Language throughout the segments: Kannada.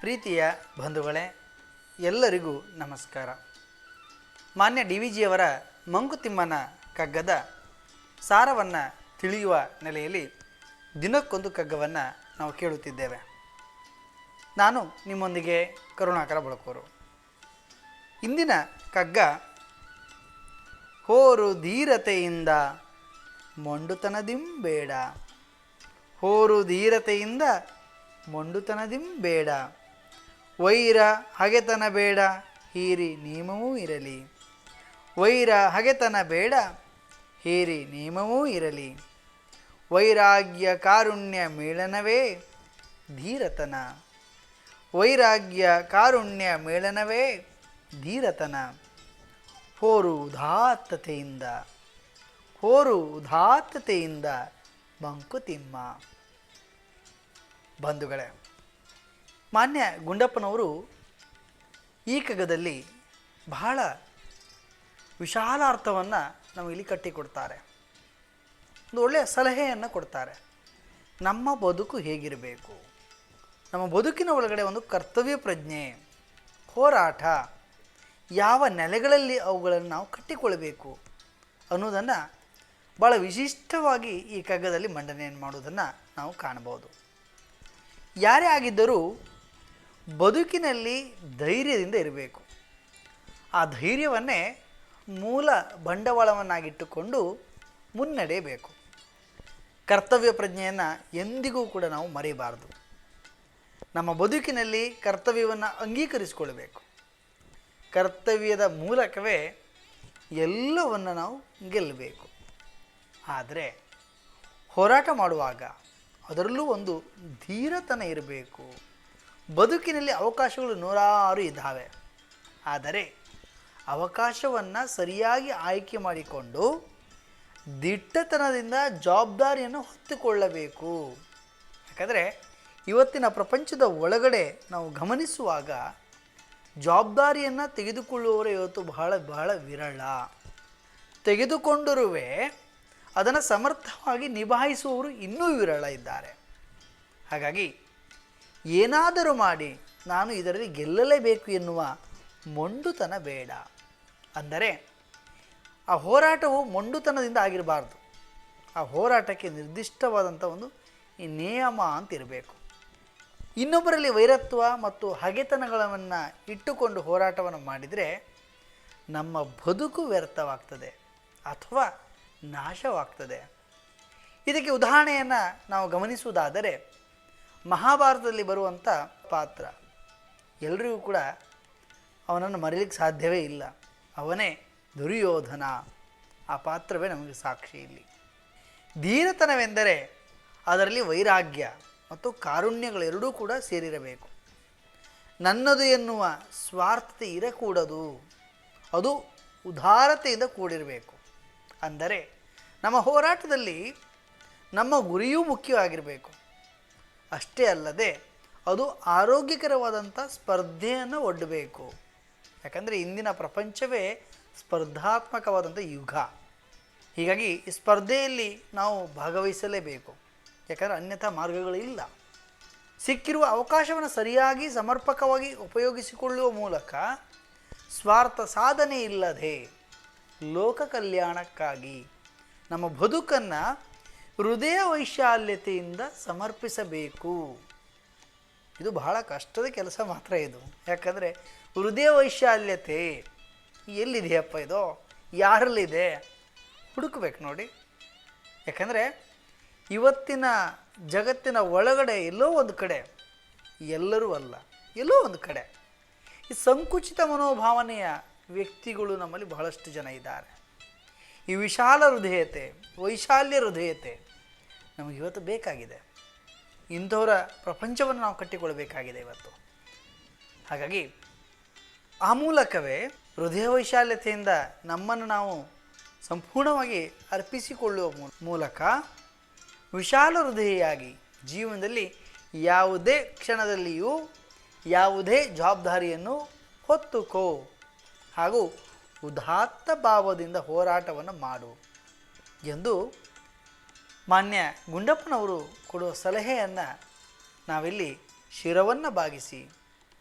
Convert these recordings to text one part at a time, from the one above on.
ಪ್ರೀತಿಯ ಬಂಧುಗಳೇ, ಎಲ್ಲರಿಗೂ ನಮಸ್ಕಾರ. ಮಾನ್ಯ ಡಿ ವಿ ಜಿಯವರ ಮಂಕುತಿಮ್ಮನ ಕಗ್ಗದ ಸಾರವನ್ನು ತಿಳಿಯುವ ನೆಲೆಯಲ್ಲಿ ದಿನಕ್ಕೊಂದು ಕಗ್ಗವನ್ನು ನಾವು ಕೇಳುತ್ತಿದ್ದೇವೆ. ನಾನು ನಿಮ್ಮೊಂದಿಗೆ ಕರುಣಾಕರ ಬಳಕೋರು. ಇಂದಿನ ಕಗ್ಗ ಹೋರು ಧೀರತೆಯಿಂದ ಮೊಂಡುತನದಿಂಬೇಡ. ಹೋರು ಧೀರತೆಯಿಂದ ಮೊಂಡುತನದಿಂಬೇಡ. ವೈರ ಹಗೆತನ ಬೇಡ, ಹೀರಿ ನಿಯಮವೂ ಇರಲಿ. ವೈರ ಹಗೆತನ ಬೇಡ, ಹೀರಿ ನಿಯಮವೂ ಇರಲಿ. ವೈರಾಗ್ಯ ಕಾರುಣ್ಯ ಮೇಳನವೇ ಧೀರತನ. ವೈರಾಗ್ಯ ಕಾರುಣ್ಯ ಮೇಳನವೇ ಧೀರತನ. ಹೋರು ಉದಾತ್ತತೆಯಿಂದ, ಹೋರು ಉದಾತ್ತತೆಯಿಂದ ಮಂಕುತಿಮ್ಮ. ಬಂಧುಗಳೇ, ಮಾನ್ಯ ಗುಂಡಪ್ಪನವರು ಈ ಕಗ್ಗದಲ್ಲಿ ಬಹಳ ವಿಶಾಲ ಅರ್ಥವನ್ನು ನಾವು ಇಲ್ಲಿ ಕಟ್ಟಿಕೊಡ್ತಾರೆ. ಒಂದು ಒಳ್ಳೆಯ ಸಲಹೆಯನ್ನು ಕೊಡ್ತಾರೆ. ನಮ್ಮ ಬದುಕು ಹೇಗಿರಬೇಕು, ನಮ್ಮ ಬದುಕಿನ ಒಳಗಡೆ ಒಂದು ಕರ್ತವ್ಯ ಪ್ರಜ್ಞೆ, ಹೋರಾಟ, ಯಾವ ನೆಲೆಗಳಲ್ಲಿ ಅವುಗಳನ್ನು ನಾವು ಕಟ್ಟಿಕೊಳ್ಬೇಕು ಅನ್ನೋದನ್ನು ಭಾಳ ವಿಶಿಷ್ಟವಾಗಿ ಈ ಕಗ್ಗದಲ್ಲಿ ಮಂಡನೆಯನ್ನು ಮಾಡುವುದನ್ನು ನಾವು ಕಾಣಬಹುದು. ಯಾರೇ ಆಗಿದ್ದರೂ ಬದುಕಿನಲ್ಲಿ ಧೈರ್ಯದಿಂದ ಇರಬೇಕು. ಆ ಧೈರ್ಯವನ್ನೇ ಮೂಲ ಬಂಡವಾಳವನ್ನಾಗಿಟ್ಟುಕೊಂಡು ಮುನ್ನಡೆಯಬೇಕು. ಕರ್ತವ್ಯ ಪ್ರಜ್ಞೆಯನ್ನು ಎಂದಿಗೂ ಕೂಡ ನಾವು ಮರೆಯಬಾರದು. ನಮ್ಮ ಬದುಕಿನಲ್ಲಿ ಕರ್ತವ್ಯವನ್ನು ಅಂಗೀಕರಿಸಿಕೊಳ್ಳಬೇಕು. ಕರ್ತವ್ಯದ ಮೂಲಕವೇ ಎಲ್ಲವನ್ನು ನಾವು ಗೆಲ್ಲಬೇಕು. ಆದರೆ ಹೋರಾಟ ಮಾಡುವಾಗ ಅದರಲ್ಲೂ ಒಂದು ಧೀರತನ ಇರಬೇಕು. ಬದುಕಿನಲ್ಲಿ ಅವಕಾಶಗಳು ನೂರಾರು ಇದ್ದಾವೆ. ಆದರೆ ಅವಕಾಶವನ್ನು ಸರಿಯಾಗಿ ಆಯ್ಕೆ ಮಾಡಿಕೊಂಡು ದಿಟ್ಟತನದಿಂದ ಜವಾಬ್ದಾರಿಯನ್ನು ಹೊತ್ತುಕೊಳ್ಳಬೇಕು. ಯಾಕಂದರೆ ಇವತ್ತಿನ ಪ್ರಪಂಚದ ಒಳಗಡೆ ನಾವು ಗಮನಿಸುವಾಗ ಜವಾಬ್ದಾರಿಯನ್ನು ತೆಗೆದುಕೊಳ್ಳುವವರು ಇವತ್ತು ಬಹಳ ವಿರಳ. ತೆಗೆದುಕೊಂಡರುವೆ ಅದನ್ನು ಸಮರ್ಥವಾಗಿ ನಿಭಾಯಿಸುವವರು ಇನ್ನೂ ವಿರಳ ಇದ್ದಾರೆ. ಹಾಗಾಗಿ ಏನಾದರೂ ಮಾಡಿ ನಾನು ಇದರಲ್ಲಿ ಗೆಲ್ಲಲೇಬೇಕು ಎನ್ನುವ ಮೊಂಡುತನ ಬೇಡ. ಅಂದರೆ ಆ ಹೋರಾಟವು ಮೊಂಡುತನದಿಂದ ಆಗಿರಬಾರ್ದು. ಆ ಹೋರಾಟಕ್ಕೆ ನಿರ್ದಿಷ್ಟವಾದಂಥ ಒಂದು ನಿಯಮ ಅಂತಿರಬೇಕು. ಇನ್ನೊಬ್ಬರಲ್ಲಿ ವೈರತ್ವ ಮತ್ತು ಹಗೆತನಗಳನ್ನು ಇಟ್ಟುಕೊಂಡು ಹೋರಾಟವನ್ನು ಮಾಡಿದರೆ ನಮ್ಮ ಬದುಕು ವ್ಯರ್ಥವಾಗ್ತದೆ ಅಥವಾ ನಾಶವಾಗ್ತದೆ. ಇದಕ್ಕೆ ಉದಾಹರಣೆಯನ್ನು ನಾವು ಗಮನಿಸುವುದಾದರೆ ಮಹಾಭಾರತದಲ್ಲಿ ಬರುವಂಥ ಪಾತ್ರ ಎಲ್ಲರಿಗೂ ಕೂಡ ಅವನನ್ನು ಮರೀಲಿಕ್ಕೆ ಸಾಧ್ಯವೇ ಇಲ್ಲ. ಅವನೇ ದುರ್ಯೋಧನ. ಆ ಪಾತ್ರವೇ ನಮಗೆ ಸಾಕ್ಷಿ. ಇಲ್ಲಿ ಧೀರತನವೆಂದರೆ ಅದರಲ್ಲಿ ವೈರಾಗ್ಯ ಮತ್ತು ಕಾರುಣ್ಯಗಳೆರಡೂ ಕೂಡ ಸೇರಿರಬೇಕು. ನನ್ನದು ಎನ್ನುವ ಸ್ವಾರ್ಥತೆ ಇರಕೂಡದು. ಅದು ಉದಾರತೆಯಿಂದ ಕೂಡಿರಬೇಕು. ಅಂದರೆ ನಮ್ಮ ಹೋರಾಟದಲ್ಲಿ ನಮ್ಮ ಗುರಿಯೂ ಮುಖ್ಯವಾಗಿರಬೇಕು. ಅಷ್ಟೇ ಅಲ್ಲದೆ ಅದು ಆರೋಗ್ಯಕರವಾದಂಥ ಸ್ಪರ್ಧೆಯನ್ನು ಒಡ್ಡಬೇಕು. ಯಾಕಂದರೆ ಇಂದಿನ ಪ್ರಪಂಚವೇ ಸ್ಪರ್ಧಾತ್ಮಕವಾದಂಥ ಯುಗ. ಹೀಗಾಗಿ ಈ ಸ್ಪರ್ಧೆಯಲ್ಲಿ ನಾವು ಭಾಗವಹಿಸಲೇಬೇಕು. ಯಾಕಂದರೆ ಅನ್ಯಥಾ ಮಾರ್ಗಗಳಿಲ್ಲ. ಸಿಕ್ಕಿರುವ ಅವಕಾಶವನ್ನು ಸರಿಯಾಗಿ ಸಮರ್ಪಕವಾಗಿ ಉಪಯೋಗಿಸಿಕೊಳ್ಳುವ ಮೂಲಕ ಸ್ವಾರ್ಥ ಸಾಧನೆ ಇಲ್ಲದೆ ಲೋಕ ಕಲ್ಯಾಣಕ್ಕಾಗಿ ನಮ್ಮ ಬದುಕನ್ನು ಹೃದಯ ವೈಶಾಲ್ಯತೆಯಿಂದ ಸಮರ್ಪಿಸಬೇಕು. ಇದು ಬಹಳ ಕಷ್ಟದ ಕೆಲಸ ಮಾತ್ರ ಇದು. ಯಾಕಂದರೆ ಹೃದಯ ವೈಶಾಲ್ಯತೆ ಎಲ್ಲಿದೆಯಪ್ಪ, ಇದು ಯಾರಲ್ಲಿದೆ ಹುಡುಕಬೇಕು ನೋಡಿ. ಯಾಕಂದರೆ ಇವತ್ತಿನ ಜಗತ್ತಿನ ಒಳಗಡೆ ಎಲ್ಲೋ ಒಂದು ಕಡೆ, ಎಲ್ಲರೂ ಅಲ್ಲ, ಎಲ್ಲೋ ಒಂದು ಕಡೆ ಈ ಸಂಕುಚಿತ ಮನೋಭಾವನೆಯ ವ್ಯಕ್ತಿಗಳು ನಮ್ಮಲ್ಲಿ ಬಹಳಷ್ಟು ಜನ ಇದ್ದಾರೆ. ಈ ವಿಶಾಲ ಹೃದಯತೆ, ವೈಶಾಲ್ಯ ಹೃದಯತೆ ನಮಗೆ ಇವತ್ತು ಬೇಕಾಗಿದೆ. ಇಂಥವರ ಪ್ರಪಂಚವನ್ನು ನಾವು ಕಟ್ಟಿಕೊಳ್ಬೇಕಾಗಿದೆ ಇವತ್ತು. ಹಾಗಾಗಿ ಆ ಮೂಲಕವೇ ಹೃದಯ ವೈಶಾಲ್ಯತೆಯಿಂದ ನಮ್ಮನ್ನು ನಾವು ಸಂಪೂರ್ಣವಾಗಿ ಅರ್ಪಿಸಿಕೊಳ್ಳುವ ಮೂಲಕ ವಿಶಾಲ ಹೃದಯಿಯಾಗಿ ಜೀವನದಲ್ಲಿ ಯಾವುದೇ ಕ್ಷಣದಲ್ಲಿಯೂ ಯಾವುದೇ ಜವಾಬ್ದಾರಿಯನ್ನು ಹೊತ್ತುಕೋ ಹಾಗೂ ಉದಾತ್ತ ಭಾವದಿಂದ ಹೋರಾಟವನ್ನು ಮಾಡು ಎಂದು ಮಾನ್ಯ ಗುಂಡಪ್ಪನವರು ಕೊಡುವ ಸಲಹೆಯನ್ನು ನಾವಿಲ್ಲಿ ಶಿರವನ್ನು ಬಾಗಿಸಿ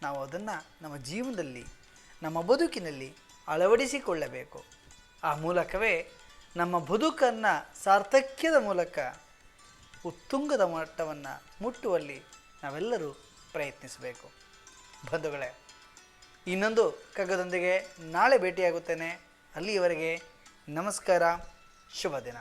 ನಾವು ಅದನ್ನು ನಮ್ಮ ಜೀವನದಲ್ಲಿ ನಮ್ಮ ಬದುಕಿನಲ್ಲಿ ಅಳವಡಿಸಿಕೊಳ್ಳಬೇಕು. ಆ ಮೂಲಕವೇ ನಮ್ಮ ಬದುಕನ್ನು ಸಾರ್ಥಕ್ಯದ ಮೂಲಕ ಉತ್ತುಂಗದ ಮಟ್ಟವನ್ನು ಮುಟ್ಟುವಲ್ಲಿ ನಾವೆಲ್ಲರೂ ಪ್ರಯತ್ನಿಸಬೇಕು. ಬಂಧುಗಳೇ, ಇನ್ನೊಂದು ಕಗ್ಗದೊಂದಿಗೆ ನಾಳೆ ಭೇಟಿಯಾಗುತ್ತೇನೆ. ಅಲ್ಲಿಯವರೆಗೆ ನಮಸ್ಕಾರ, ಶುಭ ದಿನ.